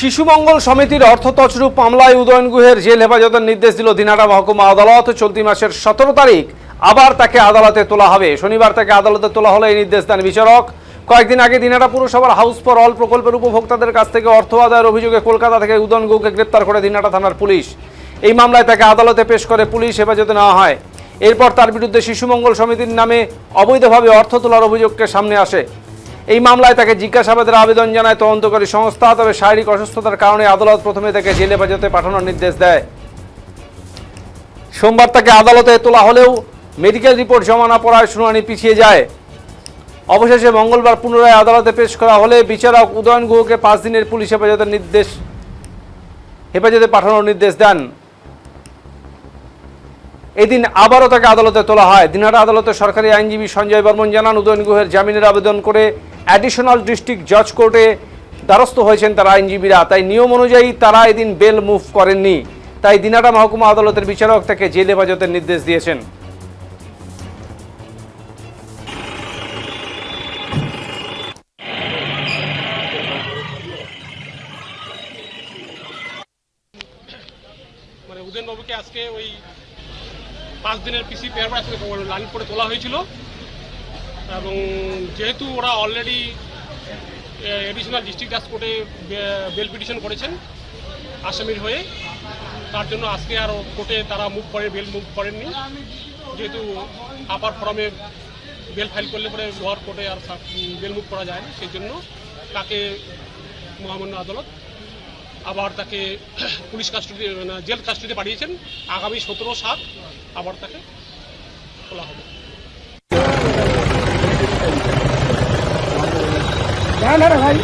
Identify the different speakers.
Speaker 1: শিশু মঙ্গল সমিতির অর্থ তছরূপ মামলায় উদয়ন গুহের জেল হেফাজতের নির্দেশ দিল দিনহাটা মহকুমা আদালত। চলতি মাসের 17 তারিখ আবার তাকে আদালতে তোলা হবে। শনিবার তাকে আদালতে তোলা হলে এই নির্দেশ দেন বিচারক। কয়েকদিন আগে দিনহাটা পুরসভার হাউস ফর অল প্রকল্পের উপভোক্তাদের কাছ থেকে অর্থ আদায়ের অভিযোগে কলকাতা থেকে উদয়ন গুহকে গ্রেপ্তার করে দিনহাটা থানার পুলিশ। এই মামলায় তাকে আদালতে পেশ করে পুলিশ হেফাজতে নেওয়া হয়। এরপর তার বিরুদ্ধে শিশু মঙ্গল সমিতির নামে অবৈধভাবে অর্থ তোলার অভিযোগকে সামনে আসে। এই মামলায় তাকে জিজ্ঞাসাবাদের আবেদন জানায় তদন্তকারী সংস্থা। তবে শারীরিক অসুস্থতার কারণে আদালত প্রথমে তাকে জেল হেফাজতে পাঠানোর নির্দেশ দেয়। সোমবার তাকে আদালতে তোলা হলেও মেডিকেল রিপোর্ট জমা না পড়ায় শুনানি পিছিয়ে যায়। অবশেষে মঙ্গলবার পুনরায় আদালতে পেশ করা হলে বিচারক উদয়ন গুহকে 5 দিনের পুলিশ হেফাজতে পাঠানোর নির্দেশ দেন। এদিন আবারও তাকে আদালতে তোলা হয়। দিনহাটা আদালতের সরকারি আইনজীবী সঞ্জয় বর্মন জানান, উদয়ন গুহের জামিনের আবেদন করে অ্যাডিশনাল ডিস্ট্রিক্ট জজ কোর্টে দ্বারস্থ হয়েছেন তার আইনজীবীরা। তাই নিয়ম অনুযায়ী তারা এদিন বেল মুভ করেননি। তাই দিনহাটা মহকুমা আদালতের বিচারক তাকে জেল হেফাজতের নির্দেশ দিয়েছেন।
Speaker 2: উদয়ন বাবুকে আজকে ওই 5 দিনের পিসি পেয়ার আজকে লাইন করে তোলা হয়েছিল এবং যেহেতু ওরা অলরেডি এডিশনাল ডিস্ট্রিক্ট জাজ কোর্টে বেল পিটিশন করেছেন আসামির হয়ে, তার জন্য আজকে আর কোর্টে তারা বেল মুভ করেননি। যেহেতু আপার ফরমে বেল ফাইল করলে পরে লোয়ার কোর্টে আর বেল মুভ করা যায় না, সেই জন্য তাকে মহামান্য আদালত আবার তাকে পুলিশ কাস্টডি জেল কাস্টডিতে পাঠিয়েছেন। আগামী 17/7 আবার তাকে তোলা হবে।
Speaker 3: ভাই